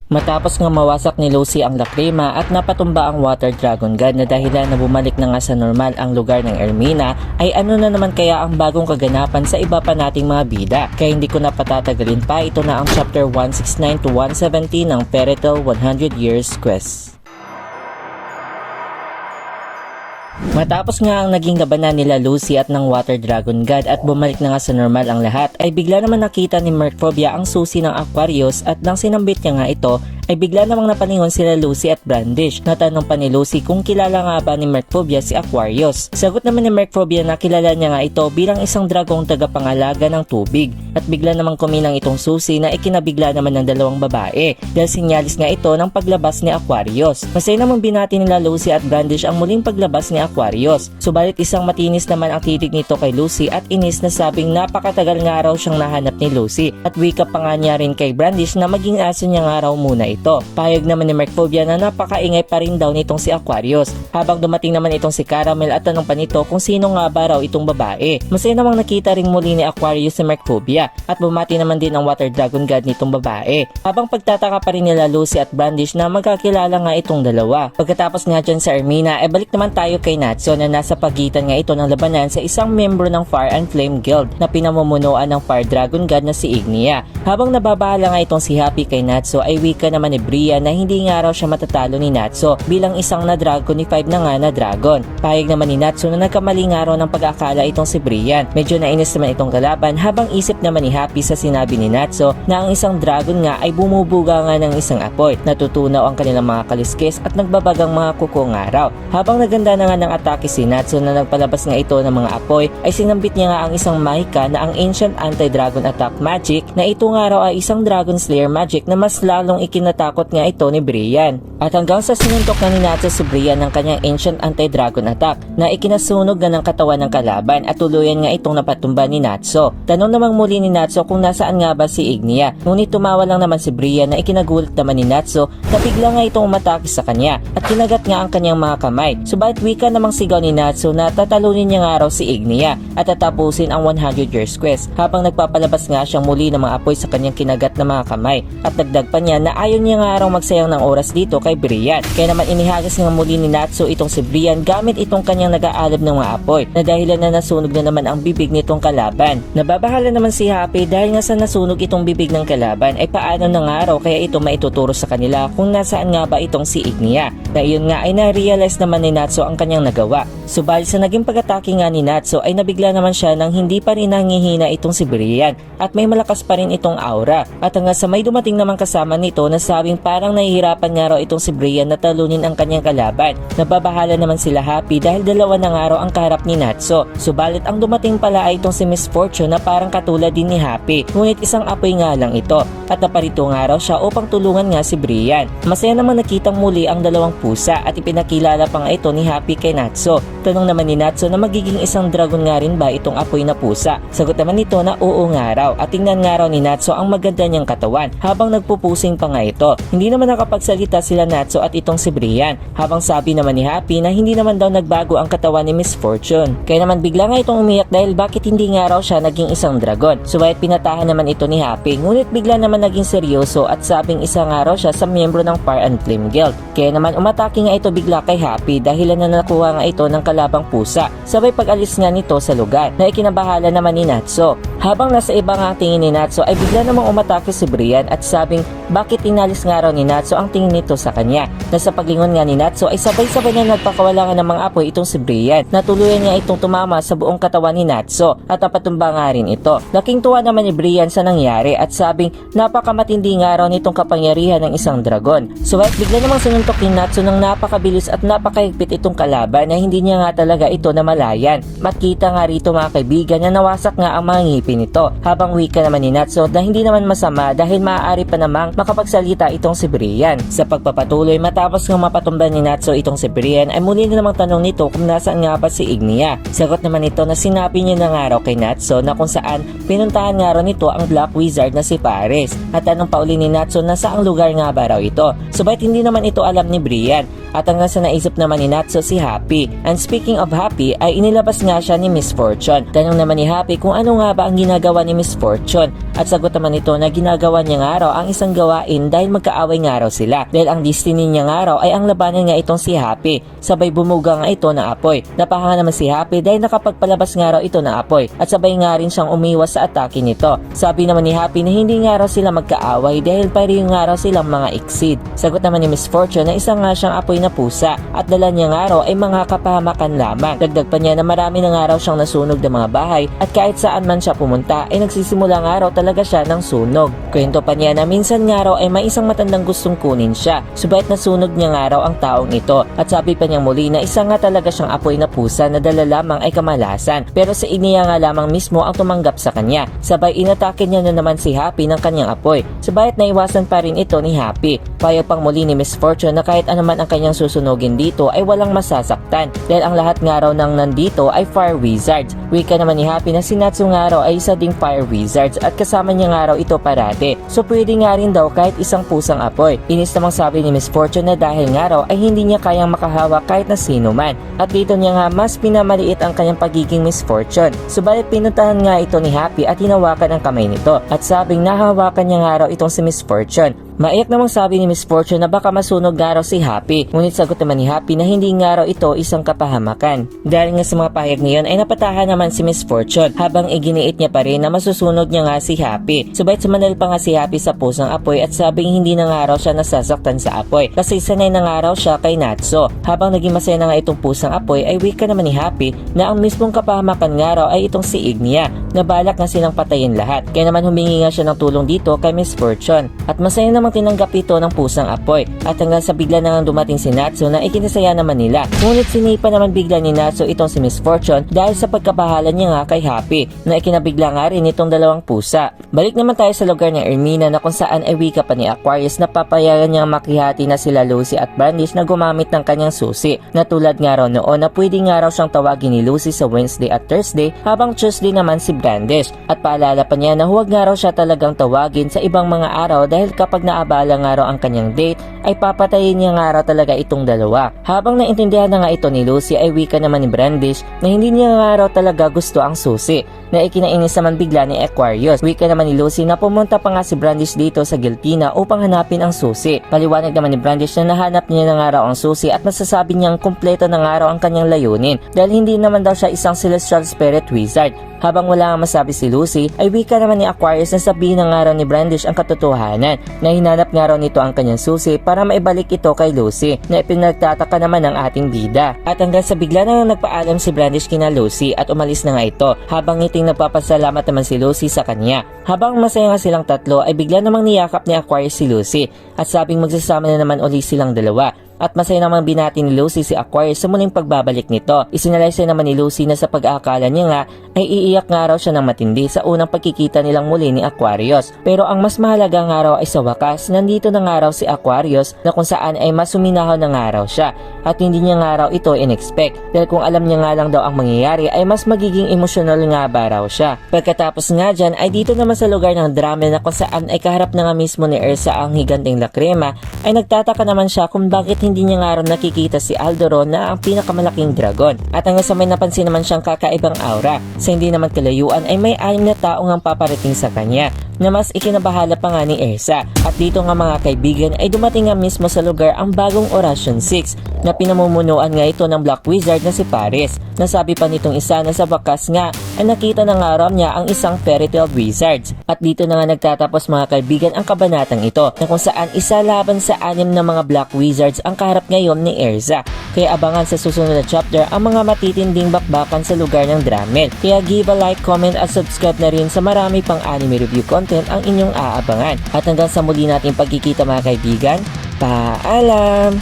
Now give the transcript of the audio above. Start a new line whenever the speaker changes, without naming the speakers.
Matapos nga mawasak ni Lucy ang lakrima at napatumba ang water dragon god na dahilan na bumalik na nga sa normal ang lugar ng Ermina, ay ano na naman kaya ang bagong kaganapan sa iba pa nating mga bida. Kaya hindi ko na patatagalin pa, ito na ang chapter 169 to 170 ng Fairy Tail 100 Years Quest. Matapos nga ang naging labanan nila Lucy at ng Water Dragon God at bumalik na nga sa normal ang lahat, ay bigla naman nakita ni Merkphobia ang susi ng Aquarius at nang sinambit niya nga ito, ay bigla namang napalingon sila Lucy at Brandish. Natanong pa ni Lucy kung kilala nga ba ni Merkphobia si Aquarius. Sagot naman ni Merkphobia na kilala niya nga ito bilang isang dragong tagapangalaga ng tubig. At bigla namang kumilang itong susi na ikinabigla naman ng dalawang babae dahil sinyalis nga ito ng paglabas ni Aquarius. Masaya namang binati nila Lucy at Brandish ang muling paglabas ni Aquarius. Subalit isang matinis naman ang titig nito kay Lucy at inis na sabing napakatagal nga raw siyang nahanap ni Lucy. At wika pa nga niya rin kay Brandish na maging aso niya nga raw muna ito. Payag naman ni Merkphobia na napakaingay pa rin daw nitong si Aquarius. Habang dumating naman itong si Caramel at tanong pa nito kung sino nga ba raw itong babae. Masaya namang nakita rin muli ni Aquarius si Merkphobia at bumati naman din ang Water Dragon God nitong babae. Habang pagtataka pa rin nila Lucy at Brandish na magkakilala nga itong dalawa. Pagkatapos nga dyan sa Ermina, ay balik naman tayo kay Natsu na nasa pagitan nga ito ng labanan sa isang membro ng Fire and Flame Guild na pinamumunuan ng Fire Dragon God na si Ignia. Habang nababahala nga itong si Happy kay Natsu, ay wika naman ni Brian na hindi nga raw siya matatalo ni Natsu bilang isang na dragon ni 5 na nga na dragon. Payag naman ni Natsu na nagkamali nga raw ng pag-akala itong si Brian. Medyo nainis naman itong kalaban habang isip naman ni Happy sa sinabi ni Natsu na ang isang dragon nga ay bumubuga nga ng isang apoy. Natutunaw ang kanilang mga kaliskis at nagbabagang mga kuko nga raw. Habang naganda na nga ng atake si Natsu na nagpalabas nga ito ng mga apoy, ay sinambit niya nga ang isang mahika na ang Ancient Anti-Dragon Attack Magic na ito nga raw ay isang Dragon Slayer Magic na mas lalong ikinatakot nga ito ni Brian. At hanggang sa sinuntok na ni Natsu si Brian ng kanyang Ancient Anti-Dragon Attack na ikinasunog na ng katawan ng kalaban at tuluyan nga itong napatumba ni Natsu. Tanong namang muli ni Natsu kung nasaan nga ba si Ignia. Ngunit tumawa lang naman si Brian na ikinagulat naman ni Natsu na bigla nga itong umatake sa kanya at kinagat nga ang kanyang mga kamay. Subalit wika namang sigaw ni Natsu na tatalunin niya nga raw si Ignia at tatapusin ang 100 Years Quest habang nagpapalabas nga siyang muli ng mga apoy sa kanyang kinagat na mga kamay. At dagdag pa niya na ayaw niya nga raw magsayang ng oras dito kay Brian. Kaya naman inihagas nga muli ni Natsu itong si Brian gamit itong kanyang nag-aalab ng mga apoy na dahilan na nasunog na naman ang bibig nitong kalaban. Nababahala naman si Happy dahil nga sa nasunog itong bibig ng kalaban ay paano na nga raw kaya ito maituturo sa kanila kung nasaan nga ba itong si Ignia. Na iyon nga ay na-realize naman ni Natsu ang kanyang nagawa. Subalit sa naging pag-atake nga ni Natsu ay nabigla naman siya nang hindi pa rin nangihina itong si Brian at may malakas pa rin itong aura. At hanggang sa may dumating naman kasama nito na sabing parang nahihirapan nga raw itong si Brian na talunin ang kanyang kalaban. Nababahala naman sila Happy dahil dalawa na nga raw ang kaharap ni Natsu. Subalit ang dumating pala ay itong si Miss Fortune na parang katulad din ni Happy. Ngunit isang apoy nga lang ito at naparito nga raw siya upang tulungan nga si Brian. Masaya naman nakitang muli ang dalawang pusa at ipinakilala pa nga ito ni Happy kay Natsu. Tanong naman ni Natsu na magiging isang dragon nga rin ba itong apoy na pusa. Sagot naman nito na oo nga raw at tingnan nga raw ni Natsu ang maganda niyang katawan habang nagpupusing pa nga ito. Hindi naman nakapagsalita sila Natsu at itong si Brian habang sabi naman ni Happy na hindi naman daw nagbago ang katawan ni Miss Fortune. Kaya naman bigla nga itong umiyak dahil bakit hindi nga raw siya naging isang dragon. Subalit pinatahan naman ito ni Happy ngunit bigla naman naging seryoso at sabing isa nga raw siya sa miyembro ng Fire and Flame Guild. Kaya naman umatake nga ito bigla kay Happy dahilan na nakuha nga ito ng kalabang pusa. Sabay pag-alis nga nito sa lugar na ikinabahala naman ni Natsu. Habang nasa iba nga ang tingin ni Natsu ay bigla namang umatake si Brian at sabing bakit inalis nga raw ni Natsu ang tingin nito sa kanya. Nasa paglingon nga ni Natsu ay sabay-sabay na nagpakawala nga ng mga apoy itong si Brian. Natuluyan niya itong tumama sa buong katawan ni Natsu at napatumba nga rin ito. Laking tuwa naman ni Brian sa nangyari at sabing napakamatindi nga raw nitong kapangyarihan ng isang dragon. Subalit bigla namang sinuntok ni Natsu ng napakabilis at napakahigpit itong kalaban na hindi niya nga talaga ito namalayan. Makita nga rito mga kaibigan na nawasak nga ang mga ngipin nito. Habang wika naman ni Natsu na hindi naman masama dahil maaari pa namang makapagsalita itong si Brian. Sa pagpapatuloy matapos nga mapatumba ni Natsu itong si Brian ay muli na namang tanong nito kung nasaan nga ba si Ignia. Sagot naman ito na sinabi niya na nga raw kay Natsu na kung saan pinuntahan nga raw nito ang Black Wizard na si Paris. At tanong pa uli ni Natsu na saang lugar nga ba raw ito. Subalit hindi naman ito alam ni Brian. At hanggang sa naisip naman ni Natsu si Happy. And speaking of Happy ay inilabas nga siya ni Miss Fortune. Tanong naman ni Happy kung ano nga ba ang ginagawa ni Miss Fortune. At sagot naman ito na ginagawa niya nga raw ang isang gawain dahil magkaaway nga raw sila. Dahil ang destiny niya nga raw ay ang labanan nga itong si Happy. Sabay bumuga nga ito ng apoy. Napahanga naman si Happy dahil nakapagpalabas nga raw ito ng apoy. At sabay nga rin siyang umiwas sa atake nito. Sabi naman ni Happy na hindi nga raw sila magkaaway dahil pareho nga raw silang mga exceed. Sagot naman ni Miss Fortune na isa nga siyang apoy na pusa at dala niya nga raw ay mga kapahamakan lamang. Dagdag pa niya na marami na nga raw siyang nasunog na mga bahay at kahit saan man siya pumunta ay nagsisimula nga raw talaga siya ng sunog. Kwento pa niya na minsan nga raw ay may isang matandang gustong kunin siya, subalit nasunog niya nga raw ang taong ito. At sabi pa niyang muli na isa nga talaga siyang apoy na pusa na dala lamang ay kamalasan, pero sa iniya nga lamang mismo ang tumanggap sa kanya. Sabay inatake niya na naman si Happy ng kanyang apoy, subalit naiwasan pa rin ito ni Happy. Payag pang muli ni Miss Fortune na kahit anuman ang kanyang susunugin dito ay walang masasaktan dahil ang lahat nga raw ng nandito ay fire wizards. Wika naman ni Happy na si Natsu nga raw ay isa ding fire wizards at kasama niya nga raw ito parate, so pwede nga rin daw kahit isang pusang apoy. Inis namang sabi ni Miss Fortune na dahil nga raw ay hindi niya kayang makahawak kahit na sino man, at dito niya nga mas pinamaliit ang kanyang pagiging Miss Fortune. Subalit pinuntahan nga ito ni Happy at hinawakan ang kamay nito at sabing nahawakan niya nga raw itong si Miss Fortune. Maiyak namang sabi ni Miss Fortune na baka masunog nga raw si Happy, ngunit sagot naman ni Happy na hindi nga raw ito isang kapahamakan. Dahil nga sa mga pahayag niyon ay napatahan naman si Miss Fortune habang iginiit niya pa rin na masusunog niya nga si Happy. Subalit sumanal pa nga si Happy sa pusang apoy at sabing hindi na nga raw siya nasasaktan sa apoy kasi sanay na nga raw siya kay Natsu. Habang naging masaya na nga itong pusang apoy ay wika naman ni Happy na ang mismong kapahamakan nga raw ay itong si Ignia na balak nga silang patayin lahat. Kaya naman humingi nga siya ng tulong dito kay Miss Fortune at masaya naman tinanggap ito ng pusang apoy at hanggang sa bigla na nga dumating si Natsu na ikinasaya naman nila. Ngunit sinipa naman bigla ni Natsu itong si Miss Fortune dahil sa pagkabahala niya nga kay Happy na ikinabigla nga rin itong dalawang pusa. Balik naman tayo sa lugar ni Ermina na kung saan ay wika pa ni Aquarius na papayagan niyang makihati na sila Lucy at Brandish na gumamit ng kanyang susi, na tulad nga raw noon na pwede nga raw siyang tawagin ni Lucy sa Wednesday at Thursday habang Tuesday naman si Brandish, at paalala pa niya na huwag nga raw siya talagang tawagin sa ibang mga araw dahil kapag naabala nga raw ang kanyang date ay papatayin niya nga raw talaga itong dalawa. Habang naintindihan na nga ito ni Lucy ay wika naman ni Brandish na hindi niya nga raw talaga gusto ang susi, na ikinainis naman bigla ni Aquarius. Wika naman ni Lucy na pumunta pa nga si Brandish dito sa Gilpina upang hanapin ang susi. Paliwanag naman ni Brandish na nahanap niya na nga raw ang susi at masasabi niyang kumpleto na nga raw ang kanyang layunin dahil hindi naman daw siya isang celestial spirit wizard. Habang wala nga masabi si Lucy ay wika naman ni Aquarius na sabihin na nga raw ni Brandish ang katotohanan na hinanap nga raw nito ang kanyang susi para maibalik ito kay Lucy, na ipinagtataka naman ng ating bida. At hanggang sa bigla na nga nagpaalam si Brandish kina Lucy at umalis na nga ito habang ngiting nagpapasalamat naman si Lucy sa kanya. Habang masaya nga silang tatlo ay bigla namang niyakap ni Aquarius si Lucy at sabing magsasama na naman uli silang dalawa. At masaya namang binati ni Lucy si Aquarius sa muling pagbabalik nito. Isinalaysay naman ni Lucy na sa pag-aakala niya nga ay iiyak nga raw siya ng matindi sa unang pagkikita nilang muli ni Aquarius. Pero ang mas mahalaga nga raw ay sa wakas nandito na nga raw si Aquarius na kung saan ay mas suminahon na nga raw siya. At hindi niya nga raw ito in-expect dahil kung alam niya nga lang daw ang mangyayari ay mas magiging emosyonal nga ba raw siya. Pagkatapos nga dyan ay dito naman sa lugar ng drama na kung saan ay kaharap na nga mismo ni Ersa ang higanting lakrema ay nagtataka naman siya kung bakit hindi niya nga raw nakikita si Aldoron na ang pinakamalaking dragon. At hanggang sa may napansin naman siyang kakaibang aura sa hindi naman kalayuan ay may 6 na tao ang paparating sa kanya na mas ikinabahala pa nga ni Ersa. At dito nga mga kaibigan ay dumating nga mismo sa lugar ang bagong Oration 6 na pinamumunuan nga ito ng Black Wizard na si Paris. Nasabi pa nitong isa na sa bakas nga ay nakita na nga raw niya ang isang Fairy Tail Wizards. At dito na nga nagtatapos mga kaibigan ang kabanatang ito na kung saan isa laban sa 6 na mga Black Wizards ang kaharap ngayon ni Ersa. Kaya abangan sa susunod na chapter ang mga matitinding bakbakan sa lugar ng Dramel. Kaya give a like, comment at subscribe na rin sa marami pang anime review content ang inyong aabangan. At hanggang sa muli nating pagkikita mga kaibigan, paalam!